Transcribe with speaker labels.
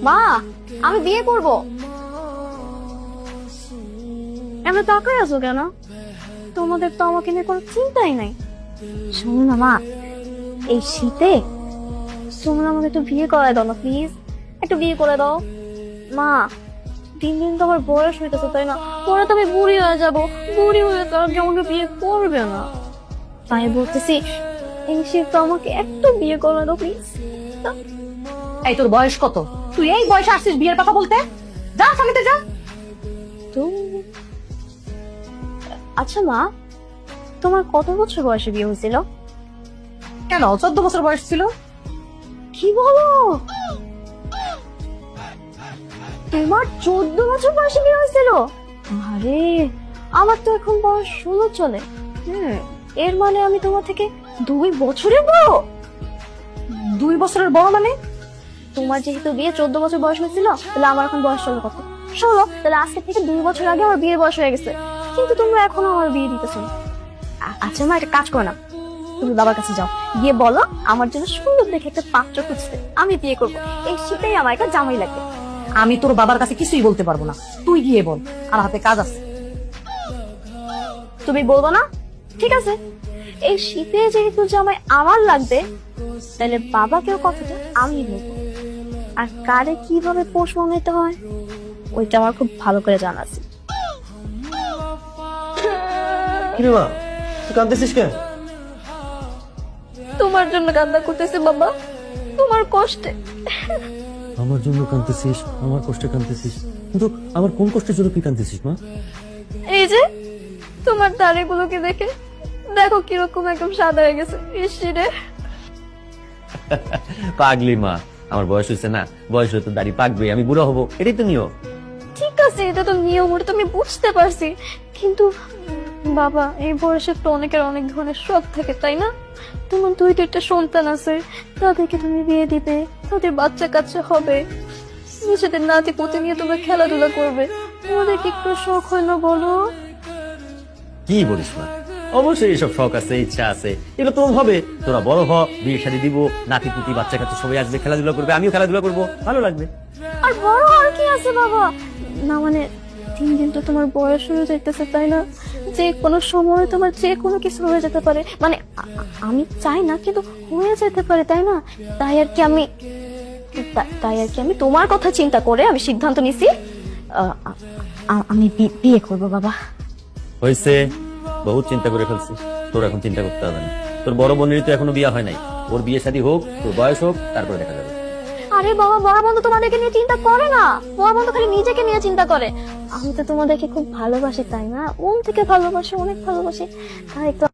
Speaker 1: মা, আমি বিয়ে করব। এমন তাকাই আছো কেন? তোমাদের তো আমাকে নিয়ে কোনো চিন্তাই নাই। শোনো না মা, এই শীতে তোমরা আমাকে একটু বিয়ে করায় দাও না প্লিজ, একটু বিয়ে করে দাও। মা, দিন দিন তো আমার বয়স হইতেছে তাই না, পরে তো আমি বুড়ি হয়ে যাবো, বুড়ি হয়ে তো আর কেউ আমাকে বিয়ে করবে না। তাই বলতেছি এই শীত আমাকে একটু বিয়ে করে দাও প্লিজ।
Speaker 2: এই তোর বয়স কত? তুই এই বয়সে আসছিস বিয়ের কথা বলতে? যা সামনে যা।
Speaker 1: তো আচ্ছা মা, তোমার কত বছর বয়সে বিয়ে হয়েছিল?
Speaker 2: কেন 14 বছর বয়স ছিল।
Speaker 1: কি বলো? তোমার 14 বছর বয়সে বিয়ে হয়েছিল? আরে আমার তো এখন বয়স 16 চলে। এর মানে আমি তোমার থেকে 2 বছরের বড়।
Speaker 2: 2 বছরের বড় মানে?
Speaker 1: তোমার যেহেতু বিয়ে 14 বছর বয়স হয়েছিল, তাহলে আমার এখন বয়স চলে কত? 16। তাহলে আজকে থেকে 2 বছর আগে আমার বিয়ের বয়স হয়ে গেছে, কিন্তু তোমরা এখনো আমার বিয়ে দিতেছো না। আচ্ছা মা, একটা কাজ করো না, তুমি বাবার কাছে যাও, গিয়ে বলো আমার জন্য সুন্দর দেখে একটা পাত্র খুঁজতে, আমি বিয়ে করবো। এই শীতেই আমার একটা জামাই লাগবে।
Speaker 2: আমি তোর বাবার কাছে কিছুই বলতে পারবো না, তুই গিয়ে বল, আর হাতে কাজ আছে।
Speaker 1: তুমি বলবো না? ঠিক আছে, এই শীতে যেহেতু জামাই আমার লাগবে, তাহলে বাবাকেও কথাটা আমি বলবো। আর কারে কিভাবে পোষ মানাইতে হয় ওইটা আমার খুব ভালো করে জানা আছে।
Speaker 3: কি রে মা, তুই কাঁদতেছিস কেন?
Speaker 1: তোমার জন্য কান্না করতেছে বাবা, তোমার কষ্টে।
Speaker 3: আমার জন্য কাঁদতেছিস? আমার কষ্টে কাঁদতেছিস? কিন্তু আমার কোন কষ্টের জন্য তুই কাঁদতেছিস মা?
Speaker 1: এই যে তোমার দাড়িগুলোকে দেখে দেখো কিরকম একদম সাদা হয়ে গেছে। ইসরে
Speaker 3: পাগলি মা, আমার বয়স হয়েছে না, বয়স হলে তো দাড়ি পাকবে, আমি বুড়ো হবো, এটাই তো নিয়ম।
Speaker 1: ঠিক আছে, এটা তো নিয়ম, ওটা তো আমি বুঝতে পারছি, কিন্তু বাবা এই বয়সে তো অনেকের অনেক ধরনের শখ থাকে তাই না? তোমার 2-3টা সন্তান আছে, তাদেরকে তুমি বিয়ে দিবে, তাদের বাচ্চা কাচ্চা হবে, নিজেদের নাতি পুতি নিয়ে তোমরা খেলাধুলা করবে, তোমাদের কি একটু শখ হয় না বলো?
Speaker 3: কি বলিস মা, অবশ্যই এসব শখ আছে, ইচ্ছা আছে, এগুলো তো হবে। তোরা বড় হ, বিয়ে শাদী দিব, নাতি পুতি বাচ্চা কাচ্চা সবাই আসবে, খেলাধুলা করবে, আমিও খেলাধুলা করবো, ভালো লাগবে।
Speaker 1: আর বড় আর কি আছে বাবা, না মানে দিন দিন তো তোমার বয়স হয়ে যাইতেছে তাই না, যে কোনো সময় তোমার যে কোনো কিছু হয়ে যেতে পারে, মানে আমি চাই না কিন্তু হয়ে যেতে পারে তাই না? তাই আর কি আমি তোমার কথা চিন্তা করে আমি সিদ্ধান্ত নিছি, আমি বিয়ে করবো বাবা।
Speaker 3: হয়েছে, বহুত চিন্তা করে ফেলছিস, তোর এখন চিন্তা করতে হবে না। তোর বড় বোনেরই তো এখনো বিয়ে হয় নাই, ওর বিয়ে শাদী হোক, তোর বয়স হোক, তারপরে দেখা যাবে।
Speaker 1: আরে বাবা, বড় বন্ধু তোমাদেরকে নিয়ে চিন্তা করে না, বড় বন্ধু খালি নিজেকে নিয়ে চিন্তা করে। আমি তো তোমাদেরকে খুব ভালোবাসি তাই না, মন থেকে ভালোবাসি, অনেক ভালোবাসি, তাই তো